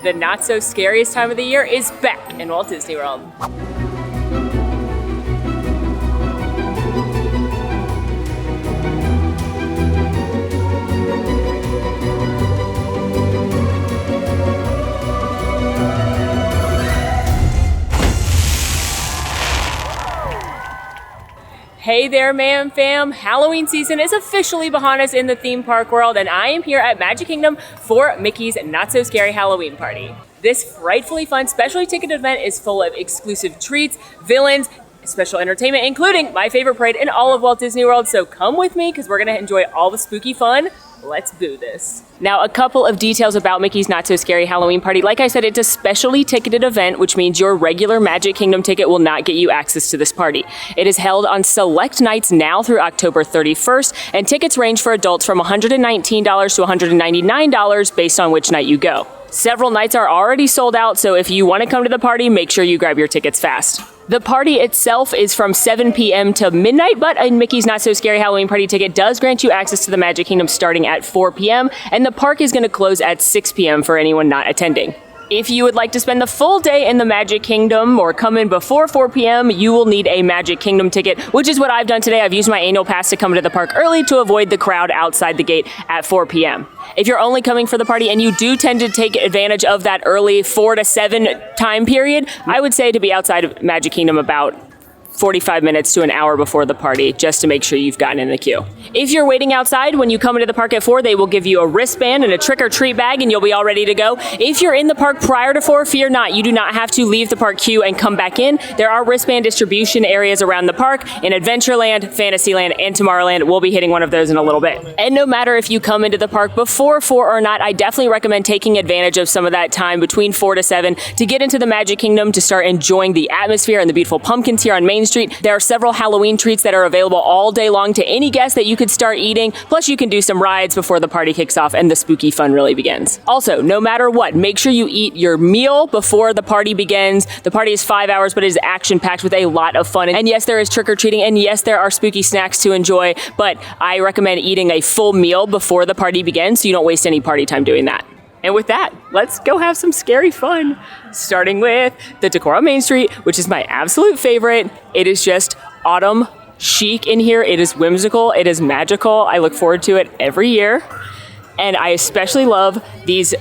The not so scariest time of the year is back in Walt Disney World. Hey there, Mayhem fam! Halloween season is officially behind us in the theme park world, and I am here at Magic Kingdom for Mickey's Not So Scary Halloween Party. This frightfully fun specially ticketed event is full of exclusive treats, villains, special entertainment, including my favorite parade in all of Walt Disney World, so come with me because we're gonna enjoy all the spooky fun. Let's boo this. Now, a couple of details about Mickey's Not So Scary Halloween Party. Like I said, it's a specially ticketed event, which means your regular Magic Kingdom ticket will not get you access to this party. It is held on select nights now through October 31st, and tickets range for adults from $119 to $199 based on which night you go. Several nights are already sold out, so if you want to come to the party, make sure you grab your tickets fast. The party itself is from 7 p.m. to midnight, but a Mickey's Not So Scary Halloween Party ticket does grant you access to the Magic Kingdom starting at 4 p.m., and the park is going to close at 6 p.m. for anyone not attending. If you would like to spend the full day in the Magic Kingdom or come in before 4 p.m., you will need a Magic Kingdom ticket, which is what I've done today. I've used my annual pass to come to the park early to avoid the crowd outside the gate at 4 p.m. If you're only coming for the party and you do tend to take advantage of that early 4 to 7 time period, I would say to be outside of Magic Kingdom about 45 minutes to an hour before the party, just to make sure you've gotten in the queue. If you're waiting outside, when you come into the park at 4, they will give you a wristband and a trick-or-treat bag, and you'll be all ready to go. If you're in the park prior to 4, fear not. You do not have to leave the park queue and come back in. There are wristband distribution areas around the park in Adventureland, Fantasyland, and Tomorrowland. We'll be hitting one of those in a little bit. And no matter if you come into the park before 4 or not, I definitely recommend taking advantage of some of that time between 4 to 7 to get into the Magic Kingdom to start enjoying the atmosphere and the beautiful pumpkins here on Main Street. There are several Halloween treats that are available all day long to any guest that you could start eating. Plus, you can do some rides before the party kicks off and the spooky fun really begins. Also, no matter what, make sure you eat your meal before the party begins. The party is 5 hours, but it is action-packed with a lot of fun. And yes, there is trick-or-treating, and yes, there are spooky snacks to enjoy, but I recommend eating a full meal before the party begins so you don't waste any party time doing that. And with that, let's go have some scary fun. Starting with the decor on Main Street, which is my absolute favorite. It is just autumn chic in here. It is whimsical. It is magical. I look forward to it every year. And I especially love these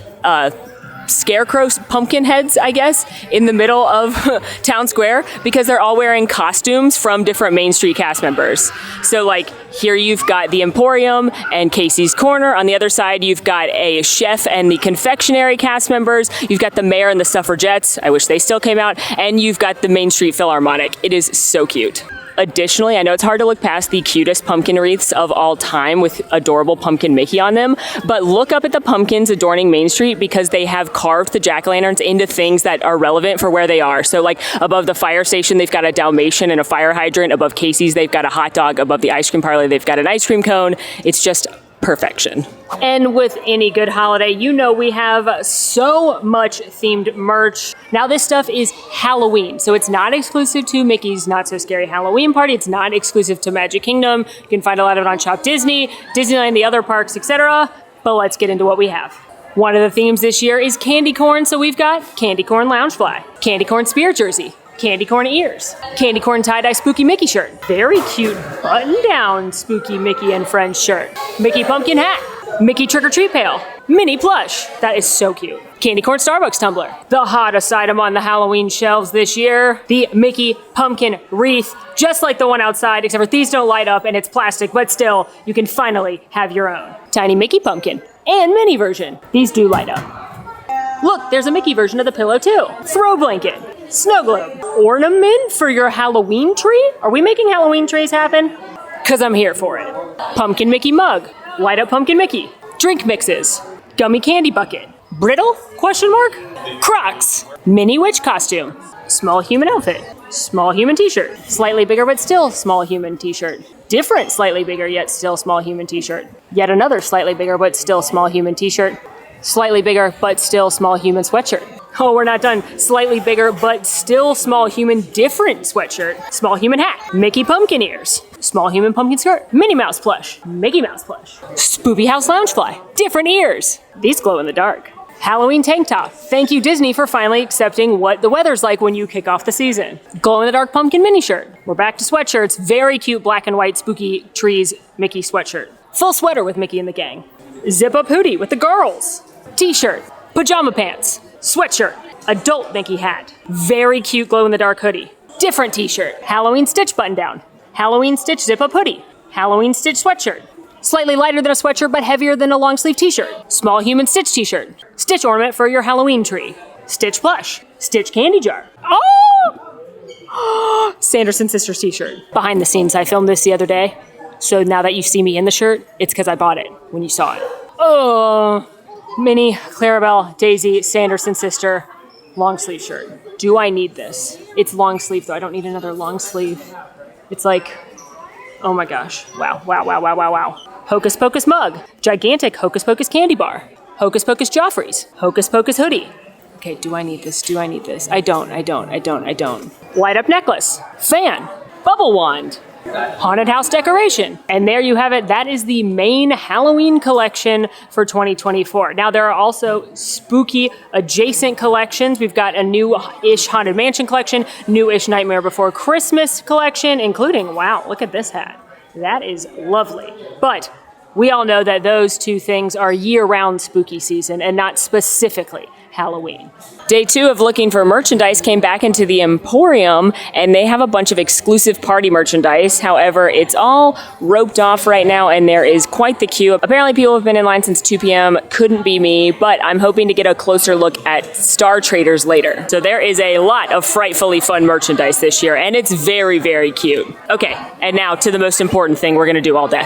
scarecrow pumpkin heads, I guess, in the middle of Town Square because they're all wearing costumes from different Main Street cast members. So like here you've got the Emporium and Casey's Corner. On the other side, you've got a chef and the confectionery cast members. You've got the mayor and the suffragettes. I wish they still came out. And you've got the Main Street Philharmonic. It is so cute. Additionally, I know it's hard to look past the cutest pumpkin wreaths of all time with adorable pumpkin Mickey on them, but look up at the pumpkins adorning Main Street because they have carved the jack-o'-lanterns into things that are relevant for where they are. So like above the fire station, they've got a Dalmatian and a fire hydrant. Above Casey's, they've got a hot dog. Above the ice cream parlor, they've got an ice cream cone. It's just perfection. And with any good holiday, you know we have so much themed merch. Now this stuff is Halloween, so it's not exclusive to Mickey's Not So Scary Halloween Party. It's not exclusive to Magic Kingdom. You can find a lot of it on Shop Disney, Disneyland, the other parks, etc. But let's get into what we have. One of the themes this year is candy corn, so we've got candy corn loungefly, candy corn spirit jersey, candy corn ears, candy corn tie-dye spooky Mickey shirt, very cute button-down spooky Mickey and Friends shirt, Mickey pumpkin hat, Mickey trick-or-treat pail, mini plush, that is so cute, candy corn Starbucks tumbler, the hottest item on the Halloween shelves this year, the Mickey pumpkin wreath, just like the one outside, except for these don't light up and it's plastic, but still, you can finally have your own. Tiny Mickey pumpkin and mini version, these do light up. Look, there's a Mickey version of the pillow too. Throw blanket, snow globe, ornament for your Halloween tree? Are we making Halloween trees happen? Cause I'm here for it. Pumpkin Mickey mug, light up pumpkin Mickey, drink mixes, gummy candy bucket, brittle, question mark, Crocs, mini witch costume, small human outfit, small human t-shirt, slightly bigger but still small human t-shirt, different slightly bigger yet still small human t-shirt, yet another slightly bigger but still small human t-shirt, slightly bigger but still small human sweatshirt. Oh, we're not done. Slightly bigger but still small human different sweatshirt. Small human hat. Mickey pumpkin ears. Small human pumpkin skirt. Minnie Mouse plush. Mickey Mouse plush. Spoopy House loungefly. Different ears. These glow in the dark. Halloween tank top. Thank you, Disney, for finally accepting what the weather's like when you kick off the season. Glow-in-the-dark pumpkin mini shirt. We're back to sweatshirts. Very cute black and white spooky trees Mickey sweatshirt. Full sweater with Mickey and the gang. Zip-up hoodie with the girls. T-shirt. Pajama pants. Sweatshirt. Adult Mickey hat. Very cute glow-in-the-dark hoodie. Different t-shirt. Halloween stitch button-down. Halloween stitch zip-up hoodie. Halloween stitch sweatshirt. Slightly lighter than a sweatshirt, but heavier than a long sleeve t-shirt. Small human stitch t-shirt. Stitch ornament for your Halloween tree. Stitch plush. Stitch candy jar. Oh! Sanderson Sisters t-shirt. Behind the scenes, I filmed this the other day. So now that you see me in the shirt, it's because I bought it when you saw it. Oh, Minnie, Clarabelle, Daisy, Sanderson sister, long sleeve shirt. Do I need this? It's long sleeve though. I don't need another long sleeve. It's like, oh my gosh. Wow, wow, wow, wow, wow, wow. Hocus Pocus mug. Gigantic Hocus Pocus candy bar. Hocus Pocus Joffrey's. Hocus Pocus hoodie. Okay, do I need this? Do I need this? I don't. Light up necklace. Fan. Bubble wand. Haunted house decoration. And there you have it. That is the main Halloween collection for 2024. Now there are also spooky adjacent collections. We've got a new-ish Haunted Mansion collection, new-ish Nightmare Before Christmas collection, including, wow, look at this hat. That is lovely. But we all know that those two things are year-round spooky season and not specifically Halloween. Day 2 of looking for merchandise came back into the Emporium, and they have a bunch of exclusive party merchandise. However, it's all roped off right now, and there is quite the queue. Apparently, people have been in line since 2 p.m. Couldn't be me, but I'm hoping to get a closer look at Star Traders later. So there is a lot of frightfully fun merchandise this year, and it's very, very cute. Okay, and now to the most important thing we're gonna do all day.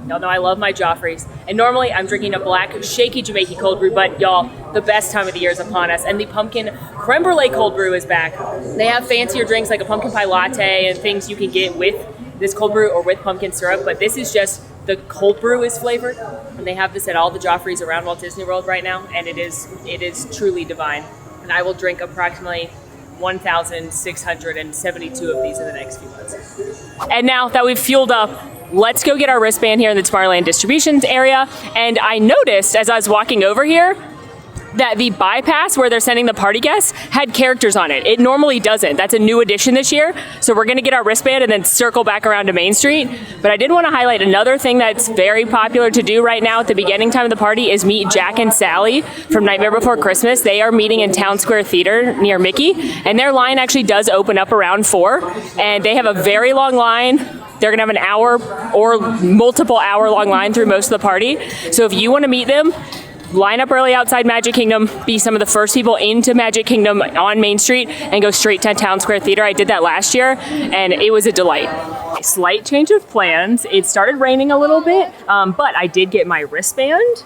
Y'all know I love my Joffreys. And normally I'm drinking a black, shaky Jamaican cold brew, but y'all, the best time of the year is upon us. And the pumpkin creme brulee cold brew is back. They have fancier drinks like a pumpkin pie latte and things you can get with this cold brew or with pumpkin syrup, but this is just, the cold brew is flavored. And they have this at all the Joffreys around Walt Disney World right now, and it is truly divine. And I will drink approximately 1,672 of these in the next few months. And now that we've fueled up, let's go get our wristband here in the Tomorrowland distributions area. And I noticed as I was walking over here that the bypass where they're sending the party guests had characters on it. It normally doesn't. That's a new addition this year. So we're gonna get our wristband and then circle back around to Main Street. But I did wanna highlight another thing that's very popular to do right now at the beginning time of the party is meet Jack and Sally from Nightmare Before Christmas. They are meeting in Town Square Theater near Mickey. And their line actually does open up around 4. And they have a very long line. They're gonna have an hour or multiple hour long line through most of the party. So if you wanna meet them, line up early outside Magic Kingdom, be some of the first people into Magic Kingdom on Main Street, and go straight to Town Square Theater. I did that last year, and it was a delight. A slight change of plans. It started raining a little bit, but I did get my wristband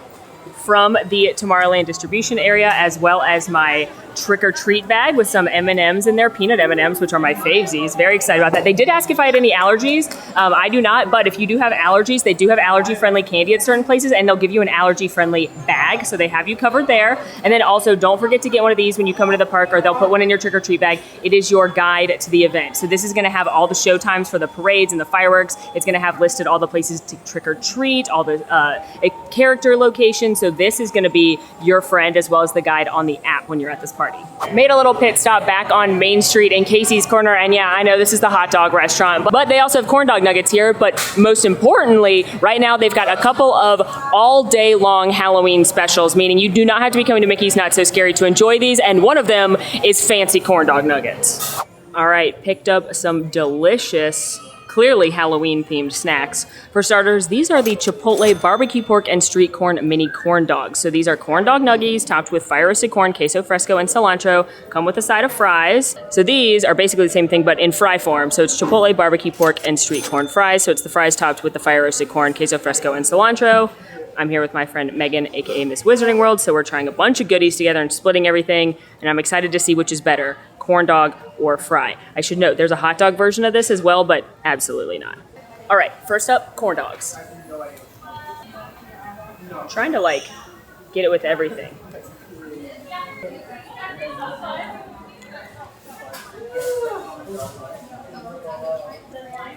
from the Tomorrowland distribution area, as well as my trick-or-treat bag with some M&Ms in there, peanut M&Ms, which are my favesies. Very excited about that. They did ask if I had any allergies. I do not, but if you do have allergies, they do have allergy-friendly candy at certain places, and they'll give you an allergy-friendly bag, so they have you covered there. And then also, don't forget to get one of these when you come into the park, or they'll put one in your trick-or-treat bag. It is your guide to the event. So this is gonna have all the show times for the parades and the fireworks. It's gonna have listed all the places to trick-or-treat, all the character locations. So this is gonna be your friend as well as the guide on the app when you're at this party. Made a little pit stop back on Main Street in Casey's Corner, and yeah, I know this is the hot dog restaurant, but they also have corn dog nuggets here. But most importantly, right now they've got a couple of all day long Halloween specials, meaning you do not have to be coming to Mickey's Not So Scary to enjoy these, and one of them is fancy corn dog nuggets. All right, picked up some delicious, clearly Halloween-themed snacks. For starters, these are the Chipotle barbecue pork and street corn mini corn dogs. So these are corn dog nuggies topped with fire roasted corn, queso fresco, and cilantro. Come with a side of fries. So these are basically the same thing, but in fry form. So it's Chipotle barbecue pork and street corn fries. So it's the fries topped with the fire roasted corn, queso fresco, and cilantro. I'm here with my friend Megan, aka Miss Wizarding World. So we're trying a bunch of goodies together and splitting everything. And I'm excited to see which is better, corn dog or fry. I should note there's a hot dog version of this as well, but absolutely not. All right, first up, corn dogs. I'm trying to get it with everything.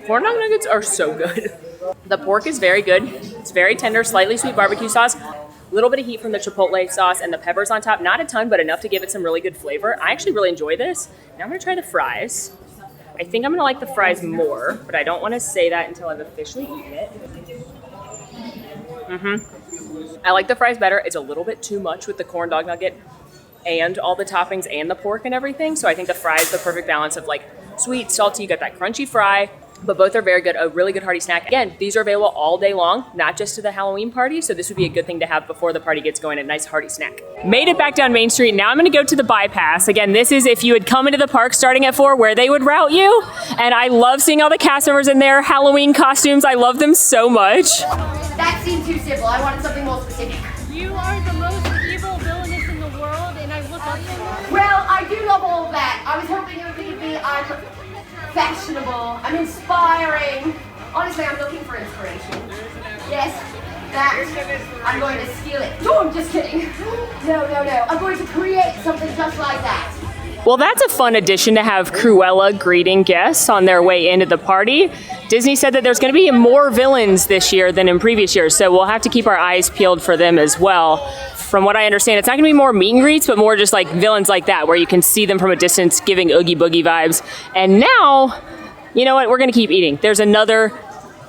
Corn dog nuggets are so good. The pork is very good. It's very tender, slightly sweet barbecue sauce. A little bit of heat from the chipotle sauce and the peppers on top. Not a ton, but enough to give it some really good flavor. I actually really enjoy this. Now I'm gonna try the fries. I think I'm gonna like the fries more, but I don't wanna say that until I've officially eaten it. I like the fries better. It's a little bit too much with the corn dog nugget and all the toppings and the pork and everything. So I think the fry is the perfect balance of like sweet, salty, you got that crunchy fry, but both are very good, a really good hearty snack. Again, these are available all day long, not just to the Halloween party. So this would be a good thing to have before the party gets going, a nice hearty snack. Made it back down Main Street. Now I'm gonna go to the bypass. Again, this is if you had come into the park starting at 4, where they would route you. And I love seeing all the cast members in their Halloween costumes. I love them so much. That seemed too simple. I wanted something more specific. You are the most evil villainess in the world, and I look up to you. Well, I do love all of that. I was hoping it would be I'm fashionable, I'm inspiring. Honestly, I'm looking for inspiration. Yes, that. I'm going to steal it. No, I'm just kidding. No. I'm going to create something just like that. Well, that's a fun addition to have Cruella greeting guests on their way into the party. Disney said that there's going to be more villains this year than in previous years, so we'll have to keep our eyes peeled for them as well. From what I understand, it's not going to be more meet and greets, but more just like villains like that, where you can see them from a distance giving Oogie Boogie vibes. And now, you know what? We're going to keep eating. There's another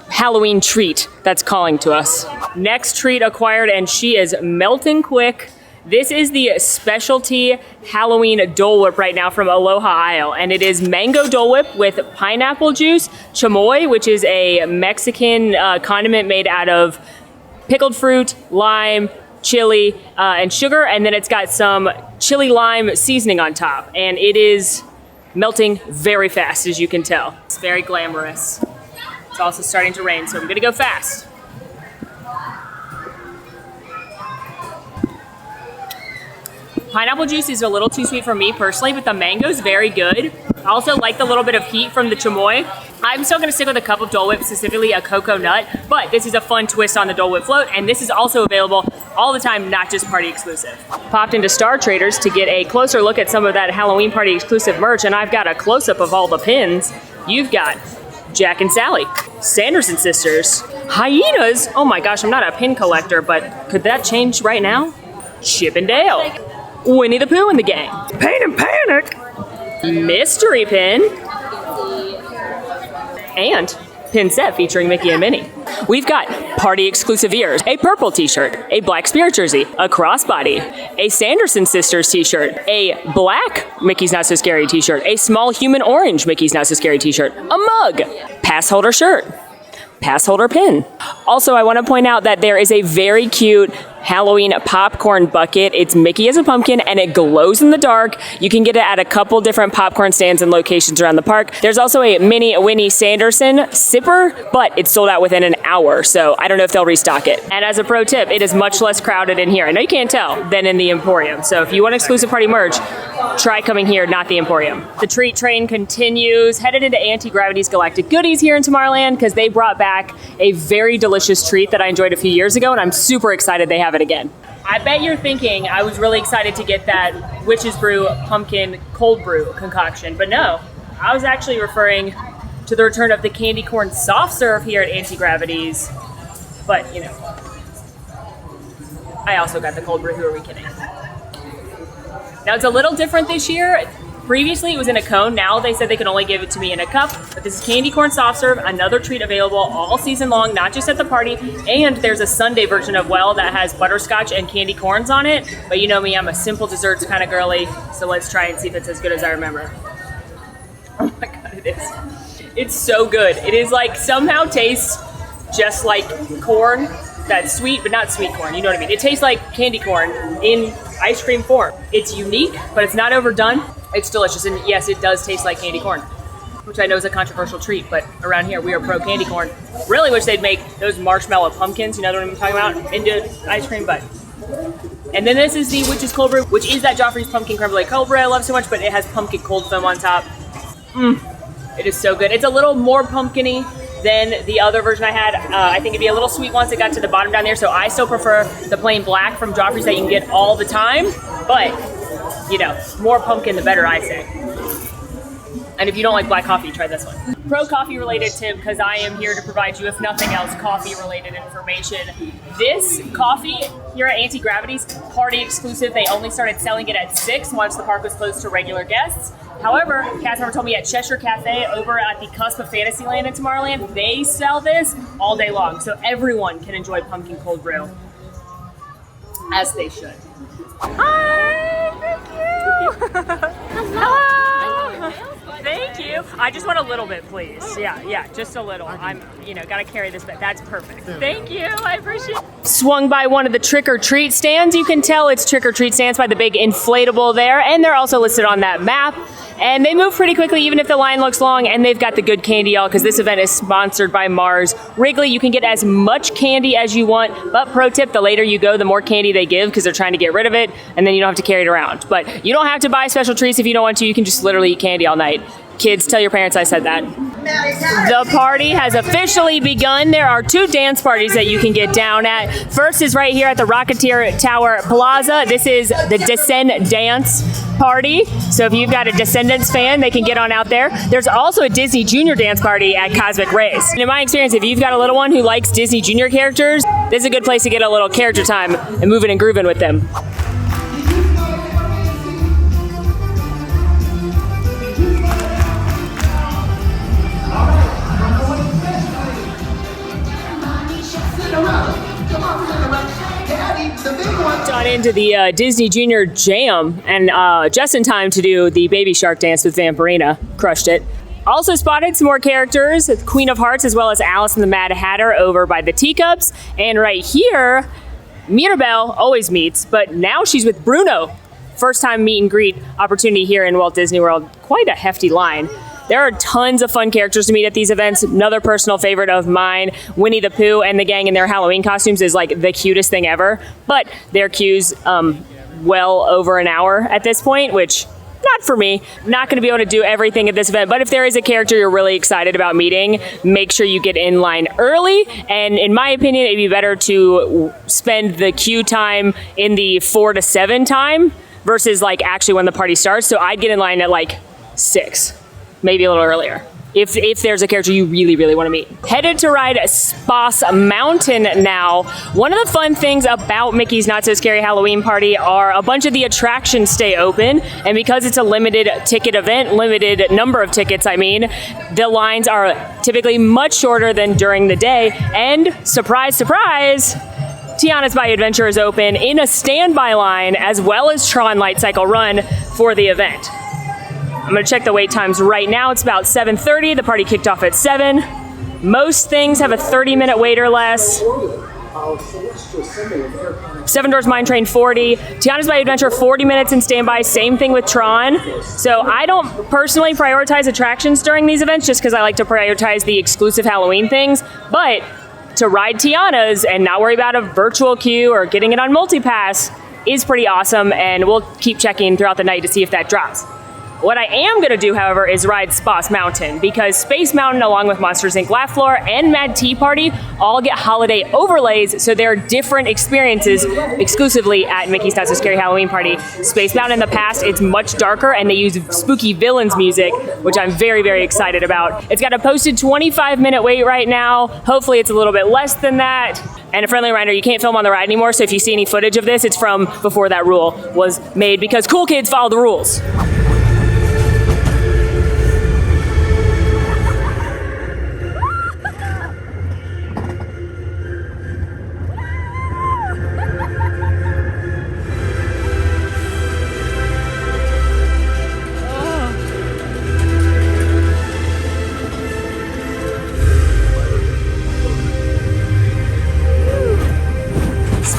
Halloween treat that's calling to us. Next treat acquired, and she is melting quick. This is the specialty Halloween Dole Whip right now from Aloha Isle, and it is mango Dole Whip with pineapple juice, chamoy, which is a Mexican condiment made out of pickled fruit, lime, chili, and sugar, and then it's got some chili lime seasoning on top, and it is melting very fast, as you can tell. It's very glamorous. It's also starting to rain, so I'm gonna go fast. Pineapple juice is a little too sweet for me personally, but the mango is very good. I also like the little bit of heat from the chamoy. I'm still gonna stick with a cup of Dole Whip, specifically a cocoa nut, but this is a fun twist on the Dole Whip float, and this is also available all the time, not just party exclusive. Popped into Star Traders to get a closer look at some of that Halloween party exclusive merch, and I've got a close-up of all the pins. You've got Jack and Sally, Sanderson sisters, hyenas. Oh my gosh, I'm not a pin collector, but could that change right now? Chip and Dale, Winnie the Pooh and the gang, Pain and Panic, mystery pin, and pin set featuring Mickey and Minnie. We've got party exclusive ears, a purple t-shirt, a black spirit jersey, a crossbody, a Sanderson Sisters t-shirt, a black Mickey's Not So Scary t-shirt, a small human orange Mickey's Not So Scary t-shirt, a mug, pass holder shirt, pass holder pin. Also, I want to point out that there is a very cute Halloween popcorn bucket. It's Mickey as a pumpkin and it glows in the dark. You can get it at a couple different popcorn stands and locations around the park. There's also a mini Winnie Sanderson sipper, but it's sold out within an hour, so I don't know if they'll restock it. And as a pro tip, it is much less crowded in here, I know you can't tell, than in the Emporium. So if you want exclusive party merch, try coming here, not the Emporium. The treat train continues, headed into Anti-Gravity's Galactic Goodies here in Tomorrowland, because they brought back a very delicious treat that I enjoyed a few years ago, and I'm super excited they have it again. I bet you're thinking I was really excited to get that Witch's Brew pumpkin cold brew concoction, but no, I was actually referring to the return of the candy corn soft serve here at Anti-Gravity's, but you know, I also got the cold brew, who are we kidding? Now it's a little different this year. Previously it was in a cone, now they said they can only give it to me in a cup, but this is candy corn soft serve, another treat available all season long, not just at the party, and there's a Sunday version of well that has butterscotch and candy corns on it, but you know me, I'm a simple desserts kind of girly, so let's try and see if it's as good as I remember. Oh my god, it is. It's so good. It is like, somehow tastes just like corn that's sweet, but not sweet corn, you know what I mean? It tastes like candy corn in ice cream form. It's unique, but it's not overdone. It's delicious, and yes, it does taste like candy corn, which I know is a controversial treat, but around here we are pro candy corn. Really wish they'd make those marshmallow pumpkins, you know what I'm talking about, into ice cream, but. And then this is the Witch's Cold Brew, which is that Joffrey's Pumpkin Creme Brulee cold brew I love so much, but it has pumpkin cold foam on top. It is so good. It's a little more pumpkin-y than the other version I had. I think it'd be a little sweet once it got to the bottom down there, so I still prefer the plain black from Joffrey's that you can get all the time, but you know, more pumpkin the better, I say. And if you don't like black coffee, try this one. Pro coffee related tip, because I am here to provide you, if nothing else, coffee related information. This coffee here at Anti-Gravity's party exclusive. They only started selling it at 6 once the park was closed to regular guests. However, cast member told me at Cheshire Cafe over at the cusp of Fantasyland and Tomorrowland, they sell this all day long. So everyone can enjoy pumpkin cold brew. As they should. Hi, thank you. Hello. Thank you. I just want a little bit, please. Yeah, just a little. I'm, gotta carry this, but that's perfect. Thank you, I appreciate it. Swung by one of the trick or treat stands. You can tell it's trick or treat stands by the big inflatable there, and they're also listed on that map. And they move pretty quickly, even if the line looks long, and they've got the good candy, y'all, because this event is sponsored by Mars. Wrigley, you can get as much candy as you want, but pro tip, the later you go, the more candy they give, because they're trying to get rid of it, and then you don't have to carry it around. But you don't have to buy special treats if you don't want to. You can just literally eat candy all night. Kids, tell your parents I said that. The party has officially begun. There are 2 dance parties that you can get down at. First is right here at the Rocketeer Tower Plaza. This is the Descend Dance Party. So if you've got a Descendants fan, they can get on out there. There's also a Disney Junior Dance Party at Cosmic Race. And in my experience, if you've got a little one who likes Disney Junior characters, this is a good place to get a little character time and moving and grooving with them. On into the Disney Junior Jam, and just in time to do the Baby Shark dance with Vampirina. Crushed it. Also spotted some more characters, Queen of Hearts as well as Alice and the Mad Hatter over by the teacups. And right here, Mirabelle always meets, but now she's with Bruno. First time meet and greet opportunity here in Walt Disney World. Quite a hefty line. There are tons of fun characters to meet at these events. Another personal favorite of mine, Winnie the Pooh and the gang in their Halloween costumes is like the cutest thing ever. But their queue's well over an hour at this point, which not for me. Not going to be able to do everything at this event, but if there is a character you're really excited about meeting, make sure you get in line early. And in my opinion, it'd be better to spend the queue time in the 4 to 7 time versus like actually when the party starts. So I'd get in line at like 6. Maybe a little earlier, if there's a character you really, really want to meet. Headed to ride Space Mountain now. One of the fun things about Mickey's Not So Scary Halloween Party are a bunch of the attractions stay open, and because it's a limited ticket event, limited number of tickets, the lines are typically much shorter than during the day, and surprise, surprise, Tiana's Bayou Adventure is open in a standby line, as well as Tron Light Cycle Run for the event. I'm going to check the wait times right now. It's about 7:30. The party kicked off at 7. Most things have a 30-minute wait or less. Seven Doors Mine Train 40. Tiana's Bayou Adventure 40 minutes in standby. Same thing with Tron. So I don't personally prioritize attractions during these events just because I like to prioritize the exclusive Halloween things. But to ride Tiana's and not worry about a virtual queue or getting it on multipass is pretty awesome, and we'll keep checking throughout the night to see if that drops. What I am going to do, however, is ride Space Mountain, because Space Mountain, along with Monsters Inc. Laugh Floor and Mad Tea Party, all get holiday overlays, so there are different experiences exclusively at Mickey's Not So Scary Halloween Party. Space Mountain in the past, it's much darker, and they use spooky villains music, which I'm very, very excited about. It's got a posted 25-minute wait right now. Hopefully it's a little bit less than that. And a friendly reminder, you can't film on the ride anymore, so if you see any footage of this, it's from before that rule was made, because cool kids follow the rules.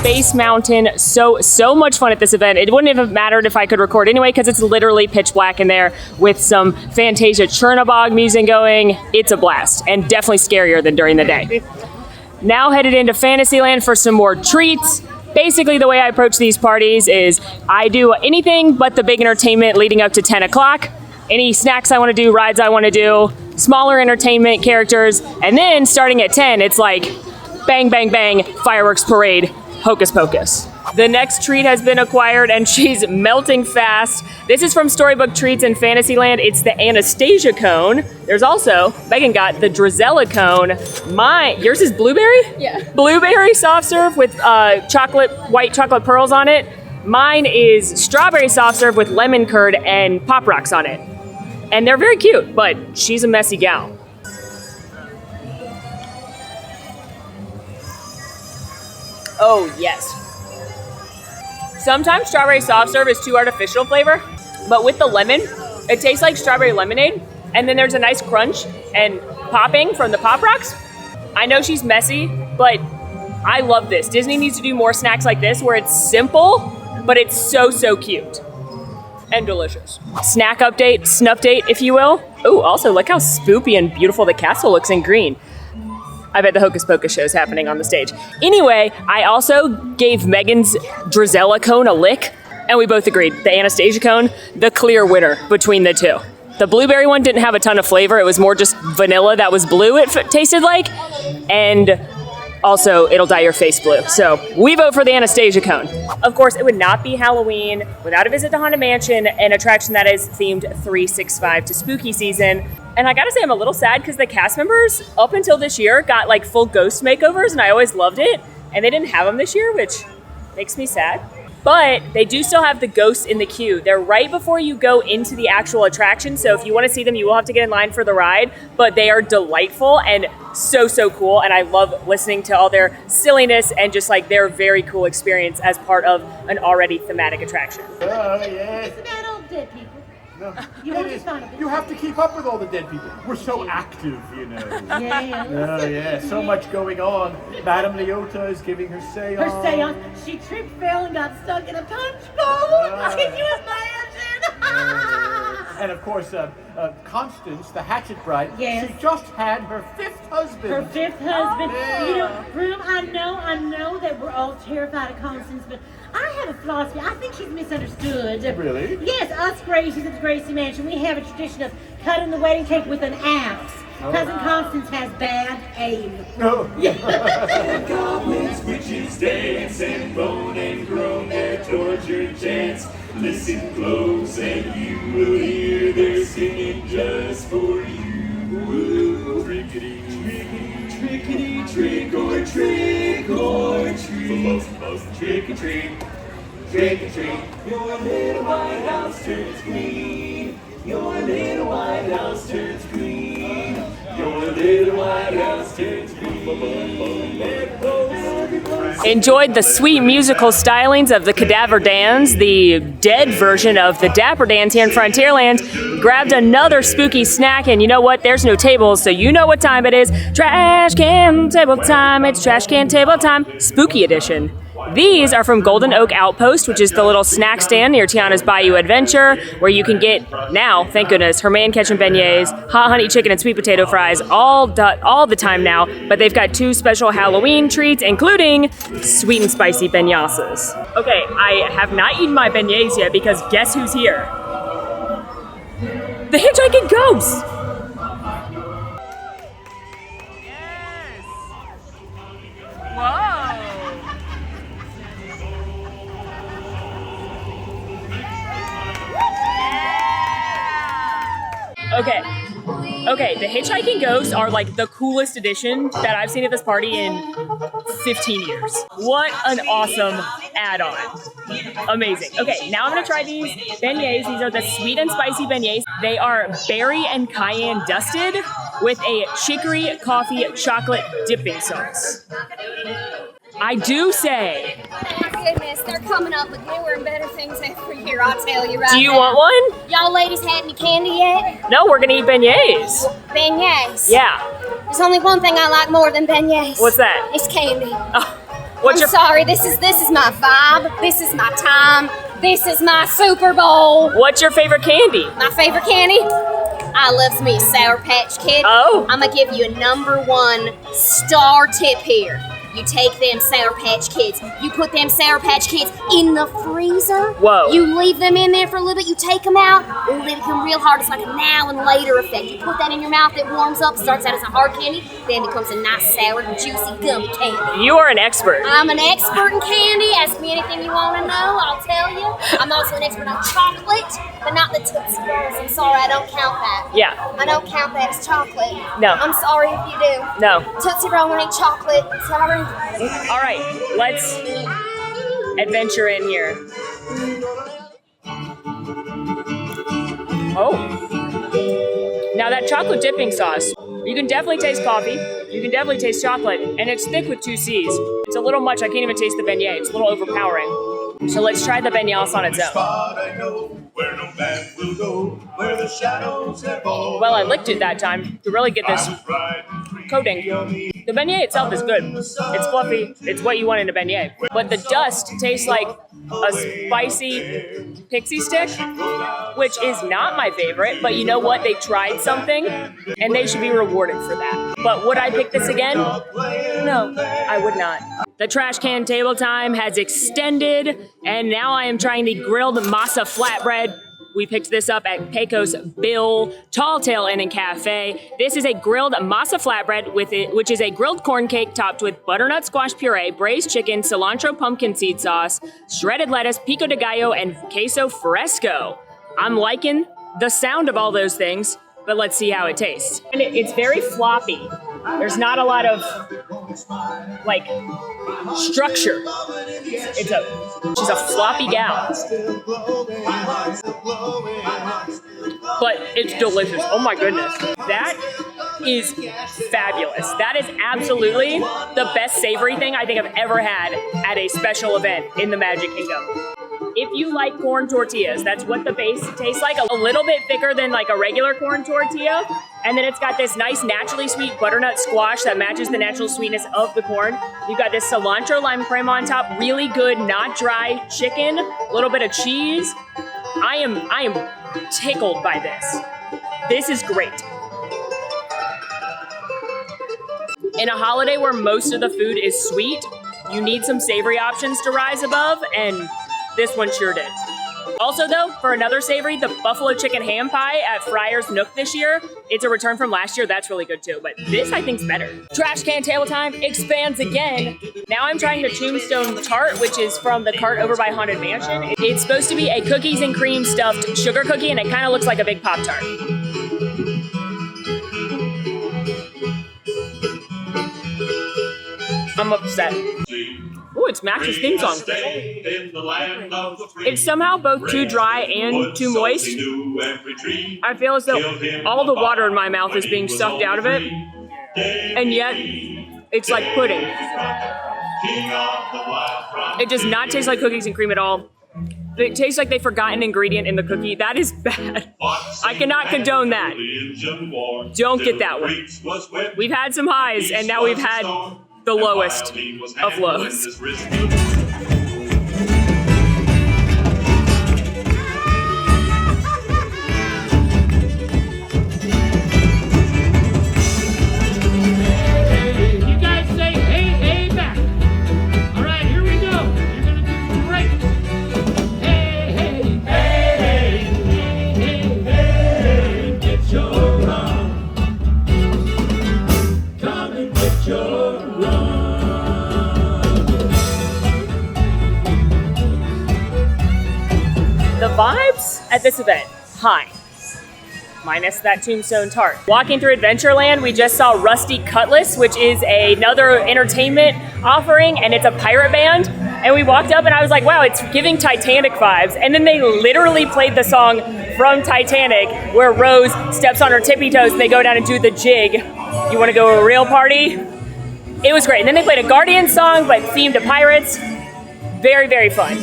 Space Mountain, so much fun at this event. It wouldn't have mattered if I could record anyway, because it's literally pitch black in there with some Fantasia Chernobog music going. It's a blast, and definitely scarier than during the day. Now headed into Fantasyland for some more treats. Basically, the way I approach these parties is I do anything but the big entertainment leading up to 10 o'clock. Any snacks I want to do, rides I want to do, smaller entertainment characters, and then starting at 10, it's like bang, bang, bang, fireworks parade Hocus Pocus. The next treat has been acquired and she's melting fast. This is from Storybook Treats in Fantasyland. It's the Anastasia cone. There's also, Megan got the Drizella cone. Yours is blueberry? Yeah. Blueberry soft serve with white chocolate pearls on it. Mine is strawberry soft serve with lemon curd and Pop Rocks on it. And they're very cute, but she's a messy gal. Oh, yes. Sometimes strawberry soft serve is too artificial flavor, but with the lemon, it tastes like strawberry lemonade, and then there's a nice crunch and popping from the Pop Rocks. I know she's messy, but I love this. Disney needs to do more snacks like this where it's simple, but it's so, so cute. And delicious. Snack update, snupdate, if you will. Oh, also look how spoopy and beautiful the castle looks in green. I bet the Hocus Pocus show is happening on the stage. Anyway, I also gave Megan's Drizella cone a lick, and we both agreed, the Anastasia cone, the clear winner between the two. The blueberry one didn't have a ton of flavor. It was more just vanilla that was blue, it tasted like. And also, it'll dye your face blue. So we vote for the Anastasia cone. Of course, it would not be Halloween without a visit to Haunted Mansion, an attraction that is themed 365 to spooky season. And I gotta say, I'm a little sad because the cast members up until this year got like full ghost makeovers and I always loved it. And they didn't have them this year, which makes me sad. But they do still have the ghosts in the queue. They're right before you go into the actual attraction. So if you want to see them, you will have to get in line for the ride. But they are delightful and so, so cool. And I love listening to all their silliness and just like their very cool experience as part of an already thematic attraction. Oh, yes. It's about all dead people. No, You it have to is. find it. You have to keep up with all the dead people. We're so active, you know. Yeah. Oh, yeah, so much going on. Madame Leota is giving her seance. Her seance, she tripped, fell, and got stuck in a punch bowl. Can you imagine? And of course, Constance, the Hatchet Bride, Yes. she just had her 5th husband. Her 5th husband. Yeah. You know, Broom, I know that we're all terrified of Constance, but I have a philosophy. I think she's misunderstood. Really? Yes, us Gracies at the Gracie Mansion, we have a tradition of cutting the wedding cake with an axe. Cousin Constance has bad aim. No. Goblins, witches dance and moan and groan their tortured chants. Listen close and you will hear their singing just for you. Trickety, trickety, trick or treat. Trick or treat, trick or treat. Your little white house turns green. Your little white house turns green. Your little white house turns green. Enjoyed the sweet musical stylings of the Cadaver Dans, the dead version of the Dapper Dans here in Frontierland. Grabbed another spooky snack, and you know what? There's no tables, so you know what time it is. Trash can table time. It's trash can table time. Spooky edition. These are from Golden Oak Outpost, which is the little snack stand near Tiana's Bayou Adventure, where you can get, now, thank goodness, her man catching beignets, hot honey chicken and sweet potato fries all the time now, but they've got 2 special Halloween treats, including sweet and spicy beignasas. Okay, I have not eaten my beignets yet because guess who's here? The hitchhiking ghost! Yes! Whoa! Okay, the hitchhiking ghosts are like the coolest addition that I've seen at this party in 15 years. What an awesome add-on. Amazing. Okay, now I'm gonna try these beignets. These are the sweet and spicy beignets. They are berry and cayenne dusted with a chicory coffee chocolate dipping sauce. I do say. Goodness, they're coming up with newer and better things every year, I'll tell you right now. Do you want one? Y'all ladies had any candy yet? No, we're gonna eat beignets. Beignets. Yeah. There's only one thing I like more than beignets. What's that? It's candy. Oh, what's I'm sorry, this is my vibe. This is my time. This is my Super Bowl. What's your favorite candy? My favorite candy? I loves me a Sour Patch Kid. Oh. I'm gonna give you a #1 star tip here. You take them Sour Patch Kids. You put them Sour Patch Kids in the freezer. Whoa. You leave them in there for a little bit. You take them out. Ooh, they become real hard. It's like a now and later effect. You put that in your mouth. It warms up. Starts out as a hard candy. Then becomes a nice, sour, juicy, gummy candy. You are an expert. I'm an expert in candy. Ask me anything you want to know. I'll tell you. I'm also an expert on chocolate, but not the Tootsie Rolls. I'm sorry, I don't count that. Yeah. I don't count that as chocolate. No. I'm sorry if you do. No. Tootsie Roll ain't chocolate. Sorry. All right, let's adventure in here. Oh. Now that chocolate dipping sauce, you can definitely taste coffee. You can definitely taste chocolate, and it's thick with 2 C's. It's a little much. I can't even taste the beignet. It's a little overpowering. So let's try the beignet on its own. Well, I licked it that time to really get this coating. The beignet itself is good. It's fluffy. It's what you want in a beignet. But the dust tastes like a spicy pixie stick, which is not my favorite. But you know what? They tried something, and they should be rewarded for that. But would I pick this again? No, I would not. The trash can table time has extended, and now I am trying the grilled masa flatbread. We picked this up at Pecos Bill Tall Tale Inn and Cafe. This is a grilled masa flatbread which is a grilled corn cake topped with butternut squash puree, braised chicken, cilantro pumpkin seed sauce, shredded lettuce, pico de gallo, and queso fresco. I'm liking the sound of all those things, but let's see how it tastes. And it's very floppy. There's not a lot of like structure. She's a floppy gal. But it's delicious. Oh my goodness. That is fabulous. That is absolutely the best savory thing I think I've ever had at a special event in the Magic Kingdom. If you like corn tortillas, that's what the base tastes like. A little bit thicker than like a regular corn tortilla. And then it's got this nice naturally sweet butternut squash that matches the natural sweetness of the corn. You've got this cilantro lime crema on top, really good, not dry chicken, a little bit of cheese. I am tickled by this. This is great. In a holiday where most of the food is sweet, you need some savory options to rise above, and this one sure did. Also though, for another savory, the buffalo chicken ham pie at Friar's Nook this year, it's a return from last year. That's really good too, but this I think's better. Trash can table time expands again. Now I'm trying the Tombstone tart, which is from the cart over by Haunted Mansion. It's supposed to be a cookies and cream stuffed sugar cookie, and it kind of looks like a big Pop-Tart. I'm upset. Ooh, it's Max's theme song. It's somehow both too dry and too moist. I feel as though all the water in my mouth is being sucked out of it, and yet it's like pudding. It does not taste like cookies and cream at all. It tastes like they forgot an ingredient in the cookie. That is bad. I cannot condone that. Don't get that one. We've had some highs, and now we've had the lowest of lows. You guys say hey, hey back. All right, here we go. You're gonna do great. Hey, hey, hey, hey, hey, get your run. Come and get your The vibes at this event, high. Minus that Tombstone tart. Walking through Adventureland, we just saw Rusty Cutlass, which is another entertainment offering, and it's a pirate band. And we walked up and I was like, wow, it's giving Titanic vibes. And then they literally played the song from Titanic where Rose steps on her tippy toes and they go down and do the jig. You wanna go to a real party? It was great. And then they played a Guardian song, but themed to pirates. Very, very fun.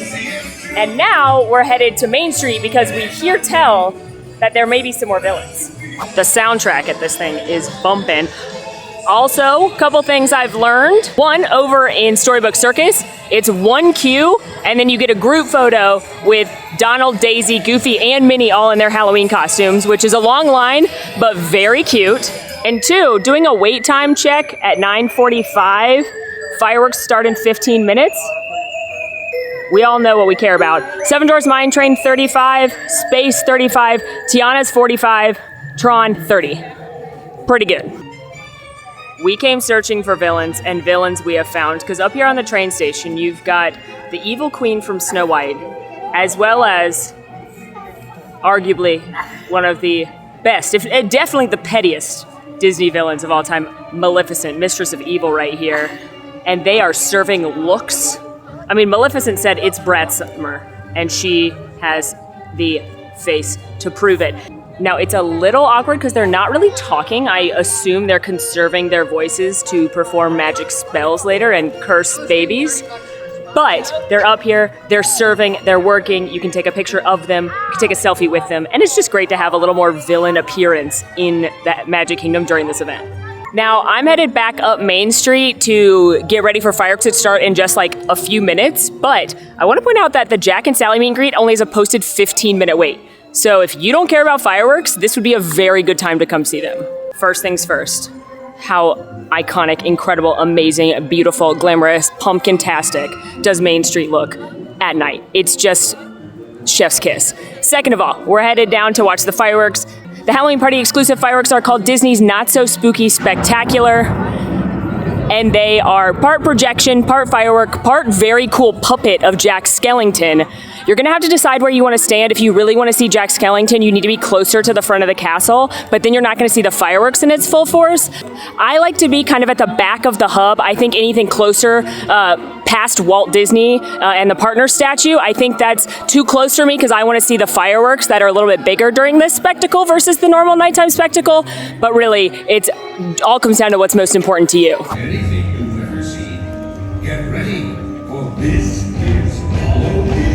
And now we're headed to Main Street because we hear tell that there may be some more villains. The soundtrack at this thing is bumping. Also, a couple things I've learned. One, over in Storybook Circus, it's one queue, and then you get a group photo with Donald, Daisy, Goofy, and Minnie all in their Halloween costumes, which is a long line, but very cute. And two, doing a wait time check at 9:45 Fireworks start in 15 minutes. We all know what we care about. Seven Dwarfs Mine Train, 35. Space, 35. Tiana's 45. Tron, 30. Pretty good. We came searching for villains, and villains we have found, because up here on the train station, you've got the evil queen from Snow White, as well as arguably one of the best, definitely the pettiest Disney villains of all time, Maleficent, Mistress of Evil right here. And they are serving looks. I mean, Maleficent said it's Brad Summer, and she has the face to prove it. Now, it's a little awkward because they're not really talking. I assume they're conserving their voices to perform magic spells later and curse babies. But they're up here, they're serving, they're working. You can take a picture of them, you can take a selfie with them, and it's just great to have a little more villain appearance in that Magic Kingdom during this event. Now, I'm headed back up Main Street to get ready for fireworks to start in just like a few minutes, but I want to point out that the Jack and Sally meet and greet only has a posted 15-minute wait. So if you don't care about fireworks, this would be a very good time to come see them. First things first, how iconic, incredible, amazing, beautiful, glamorous, pumpkin-tastic does Main Street look at night. It's just chef's kiss. Second of all, we're headed down to watch the fireworks. The Halloween Party exclusive fireworks are called Disney's Not So Spooky Spectacular, and they are part projection, part firework, part very cool puppet of Jack Skellington. You're gonna have to decide where you wanna stand. If you really wanna see Jack Skellington, you need to be closer to the front of the castle, but then you're not gonna see the fireworks in its full force. I like to be kind of at the back of the hub. I think anything closer, past Walt Disney and the partner statue, I think that's too close for me because I wanna see the fireworks that are a little bit bigger during this spectacle versus the normal nighttime spectacle. But really, it all comes down to what's most important to you. Anything you've ever seen, get ready for this is Halloween.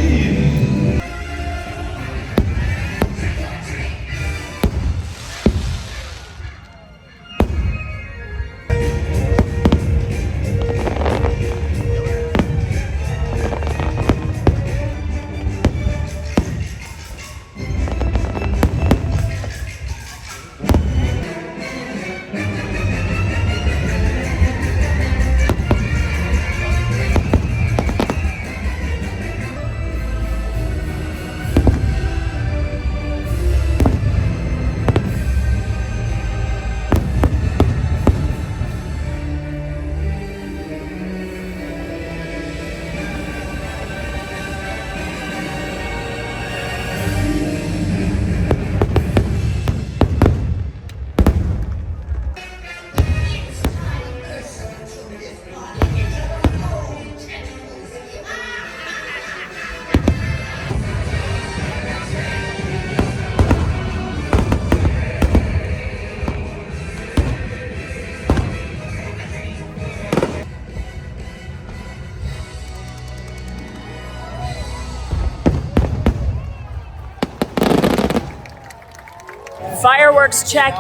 Fireworks check.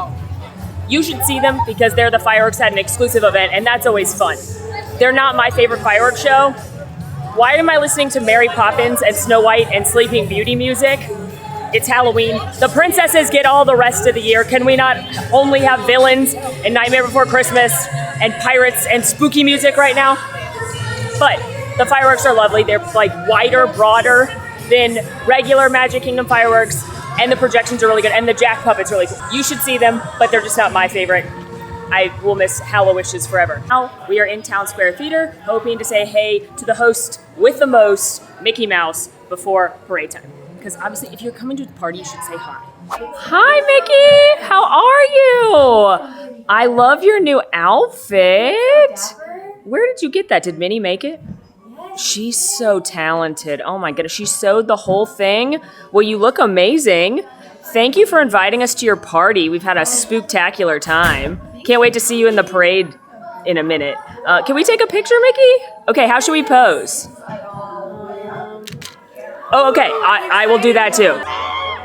You should see them because they're the fireworks at an exclusive event, and that's always fun. They're not my favorite fireworks show. Why am I listening to Mary Poppins and Snow White and Sleeping Beauty music? It's Halloween. The princesses get all the rest of the year. Can we not only have villains and Nightmare Before Christmas and pirates and spooky music right now? But the fireworks are lovely. They're like wider, broader than regular Magic Kingdom fireworks. And the projections are really good, and the Jack puppet's really cool. You should see them, but they're just not my favorite. I will miss Hallowishes forever. Now, we are in Town Square Theater, hoping to say hey to the host with the most, Mickey Mouse, before parade time. Because obviously, if you're coming to the party, you should say hi. Hi, Mickey! How are you? I love your new outfit. Where did you get that? Did Minnie make it? She's so talented. Oh my goodness, she sewed the whole thing. Well, you look amazing. Thank you for inviting us to your party. We've had a spooktacular time. Can't wait to see you in the parade in a minute. Can we take a picture, Mickey? Okay, how should we pose? Oh, okay, I will do that too.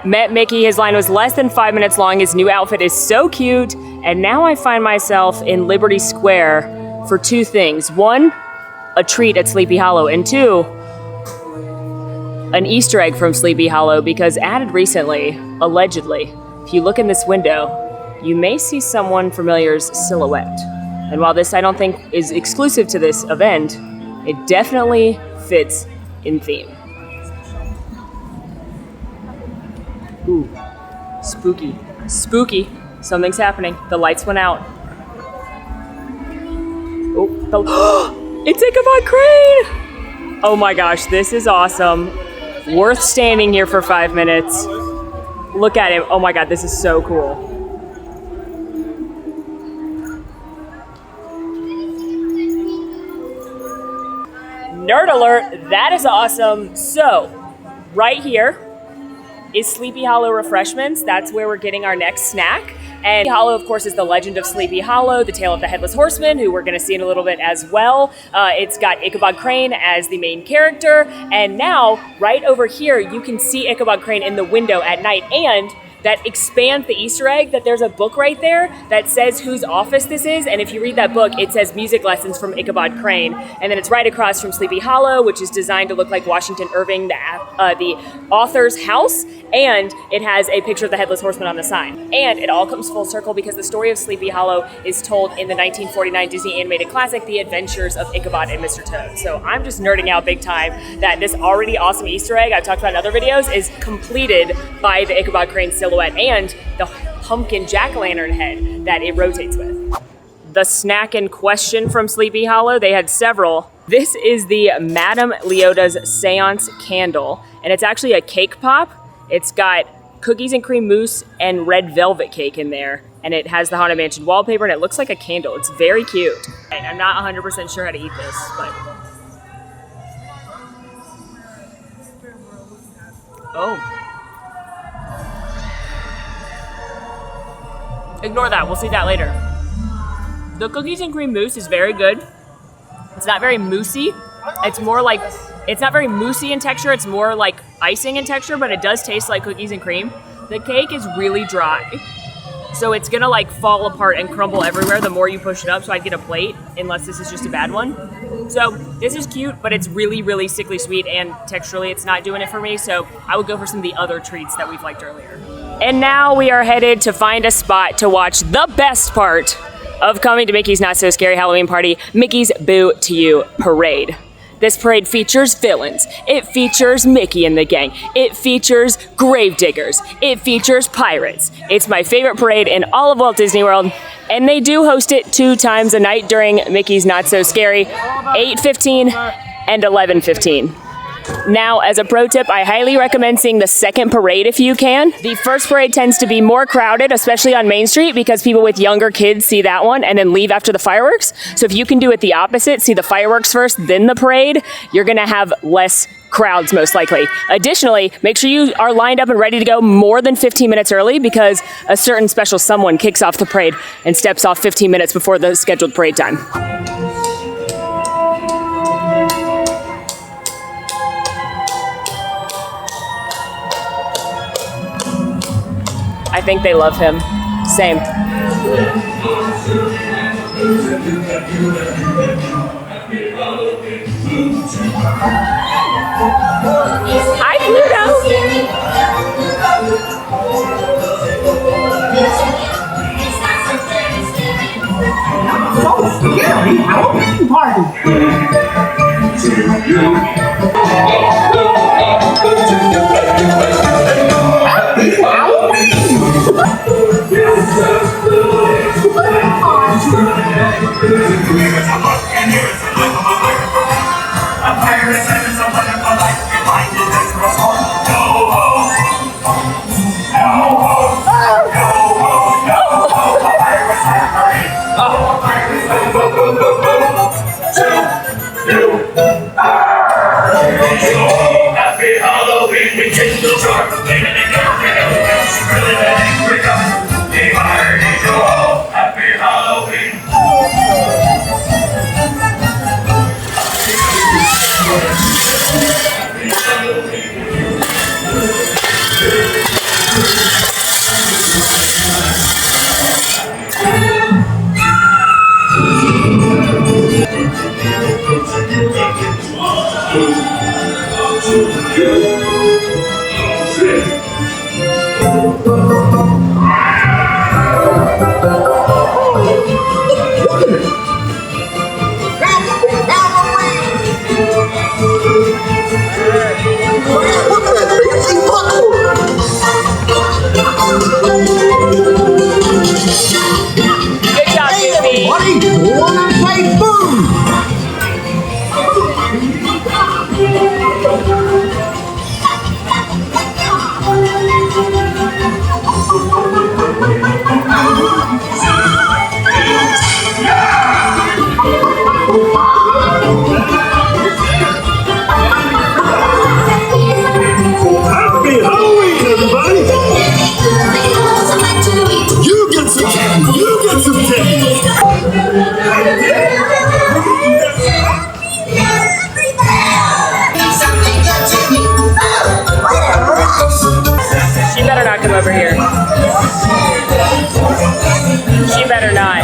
Met Mickey, his line was less than 5 minutes long. His new outfit is so cute. And now I find myself in Liberty Square for two things. One, a treat at Sleepy Hollow, and two, an Easter egg from Sleepy Hollow, because added recently, allegedly, if you look in this window, you may see someone familiar's silhouette. And while this I don't think is exclusive to this event, it definitely fits in theme. Ooh, spooky, spooky. Something's happening. The lights went out. Oh, it's Ichabod Crane! Oh my gosh, this is awesome. Worth standing here for 5 minutes. Look at him. Oh my god, this is so cool. Nerd alert, that is awesome. So, right here is Sleepy Hollow Refreshments. That's where we're getting our next snack. And Sleepy Hollow, of course, is the legend of Sleepy Hollow, the tale of the Headless Horseman, who we're going to see in a little bit as well. It's got Ichabod Crane as the main character. And now, right over here, you can see Ichabod Crane in the window at night. And that expands the Easter egg that there's a book right there that says whose office this is. And if you read that book, it says music lessons from Ichabod Crane. And then it's right across from Sleepy Hollow, which is designed to look like Washington Irving, the author's house. And it has a picture of the Headless Horseman on the sign. And it all comes full circle because the story of Sleepy Hollow is told in the 1949 Disney animated classic, The Adventures of Ichabod and Mr. Toad. So I'm just nerding out big time that this already awesome Easter egg I've talked about in other videos is completed by the Ichabod Crane silhouette and the pumpkin jack-o'-lantern head that it rotates with. The snack in question from Sleepy Hollow, they had several. This is the Madame Leota's Seance Candle, and it's actually a cake pop. It's got cookies and cream mousse and red velvet cake in there, and it has the Haunted Mansion wallpaper, and it looks like a candle. It's very cute. I'm not 100% sure how to eat this, but... Oh. Ignore that, we'll see that later. The cookies and cream mousse is very good. It's not very moussey. It's more like, it's not very moussey in texture, it's more like icing in texture, but it does taste like cookies and cream. The cake is really dry. So it's gonna like fall apart and crumble everywhere the more you push it up, so I'd get a plate, unless this is just a bad one. So this is cute, but it's really, really sickly sweet, and texturally it's not doing it for me, so I would go for some of the other treats that we've liked earlier. And now we are headed to find a spot to watch the best part of coming to Mickey's Not So Scary Halloween Party, Mickey's Boo to You Parade. This parade features villains. It features Mickey and the gang. It features gravediggers. It features pirates. It's my favorite parade in all of Walt Disney World, and they do host it 2 times a night during Mickey's Not So Scary, 8:15 and 11:15. Now, as a pro tip, I highly recommend seeing the second parade if you can. The first parade tends to be more crowded, especially on Main Street, because people with younger kids see that one and then leave after the fireworks. So if you can do it the opposite, see the fireworks first, then the parade, you're gonna have less crowds most likely. Additionally, make sure you are lined up and ready to go more than 15 minutes early, because a certain special someone kicks off the parade and steps off 15 minutes before the scheduled parade time. I think they love him. Same. Hi, Pluto! So scary Halloween party! Happy Halloween! Happy Halloween, we kindle sharp, cleaning and it's really an angry gun. The fire needs you all. Happy Halloween. Good job, Goofy. Buddy, wanna play boom? Happy Halloween, everybody! You get some candy! You get some candy! She better not come over here. She better not.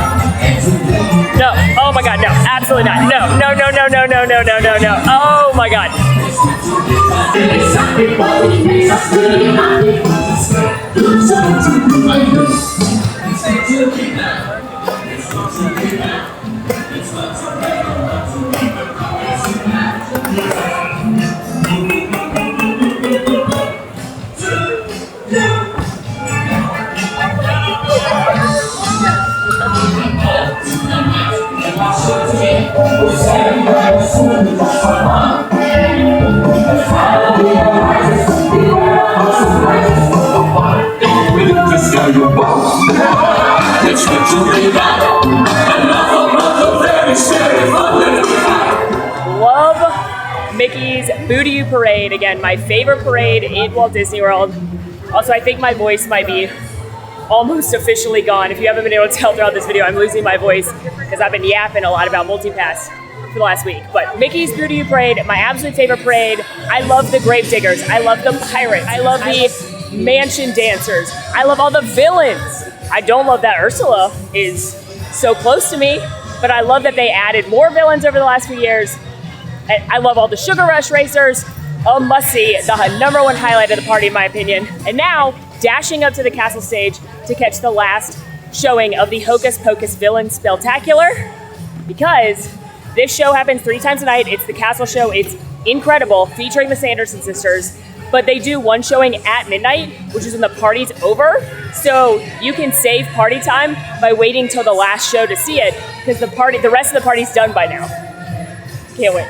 No. Oh my God. No. Absolutely not. No. No. No. No. No. No. No. No. No. No. Oh my God. Love Mickey's Booty Parade. Again, my favorite parade in Walt Disney World. Also, I think my voice might be almost officially gone. If you haven't been able to tell throughout this video, I'm losing my voice because I've been yapping a lot about Multipass for the last week. But Mickey's Booty Parade, my absolute favorite parade. I love the grave diggers. I love the pirates. I love the mansion dancers. I love all the villains. I don't love that Ursula is so close to me, but I love that they added more villains over the last few years. I love all the Sugar Rush racers. A must-see, the #1 highlight of the party in my opinion. And now, dashing up to the castle stage to catch the last showing of the Hocus Pocus villain Spelltacular, because this show happens 3 times a night. It's the castle show. It's incredible, featuring the Sanderson sisters. But they do one showing at midnight, which is when the party's over. So you can save party time by waiting till the last show to see it, because the rest of the party's done by now. Can't wait.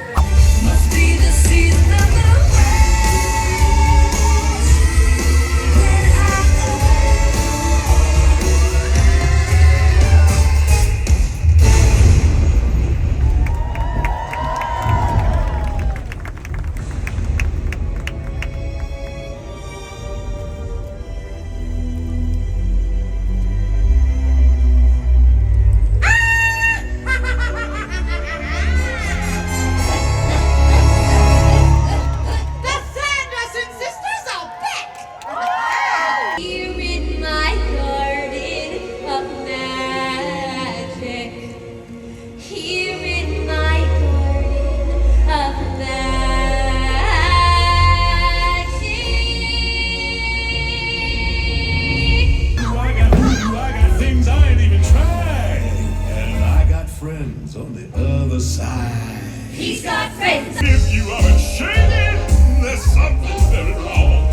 On the other side. He's got friends. If you aren't shaking, there's something very wrong.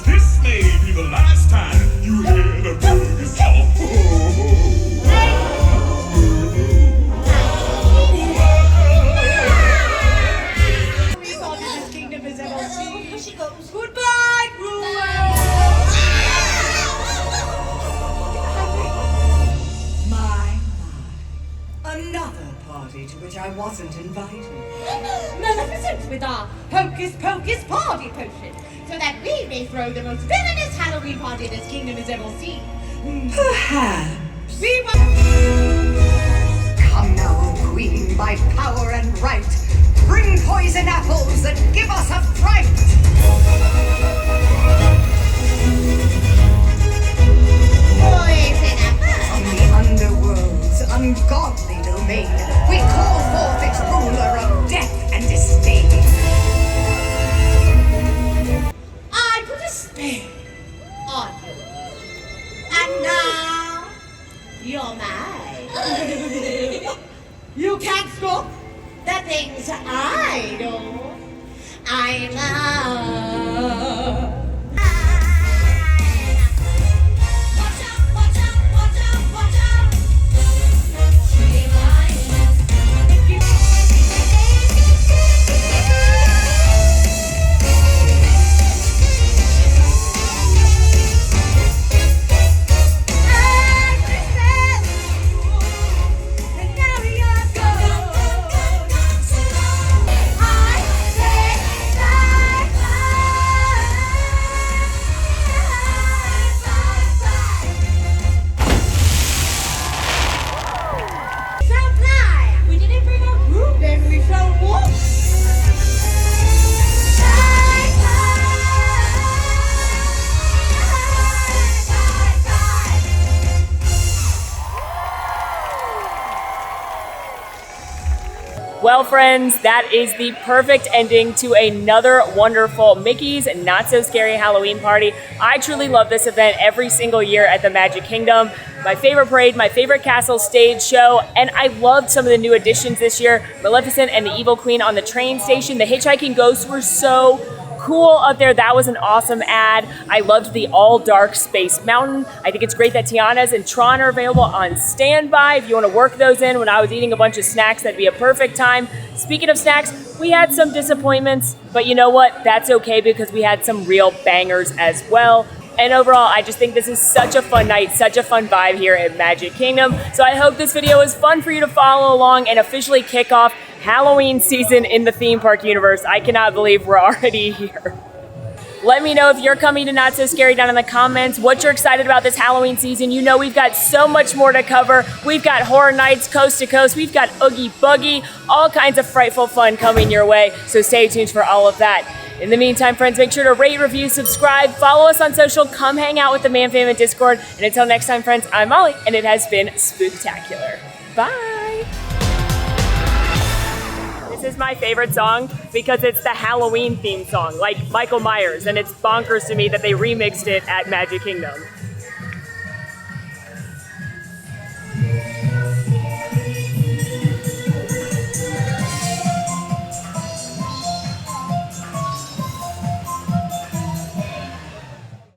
This may be the last time you hear the boogie song. She goes, goodbye, Another party to which I wasn't invited. Maleficent with our Hocus Pocus party potion, so that we may throw the most villainous Halloween party this kingdom has ever seen. Perhaps. We will. Come now, O Queen, by power and right. Bring poison apples and give us a fright. Poison apple. From the underworld's ungodly domain, we call forth its ruler of death and disdain. I put a spell on you, and now you're mine. my love. Well, friends, that is the perfect ending to another wonderful Mickey's Not So Scary Halloween Party. I truly love this event every single year at the Magic Kingdom. My favorite parade, my favorite castle stage show, and I loved some of the new additions this year. Maleficent and the Evil Queen on the train station. The hitchhiking ghosts were so cool up there. That was an awesome ad. I loved the all dark Space Mountain. I think it's great that Tiana's and Tron are available on standby. If you want to work those in when I was eating a bunch of snacks, that'd be a perfect time. Speaking of snacks, we had some disappointments, but you know what? That's okay because we had some real bangers as well. And overall, I just think this is such a fun night, such a fun vibe here at Magic Kingdom. So I hope this video is fun for you to follow along and officially kick off Halloween season in the theme park universe. I cannot believe we're already here. Let me know if you're coming to Not So Scary down in the comments, what you're excited about this Halloween season. You know we've got so much more to cover. We've got Horror Nights coast to coast. We've got Oogie Boogie, all kinds of frightful fun coming your way. So stay tuned for all of that. In the meantime, friends, make sure to rate, review, subscribe, follow us on social, come hang out with the Man Fam at Discord. And until next time, friends, I'm Molly, and it has been Spooktacular. Bye. This is my favorite song because it's the Halloween theme song, like Michael Myers, and it's bonkers to me that they remixed it at Magic Kingdom.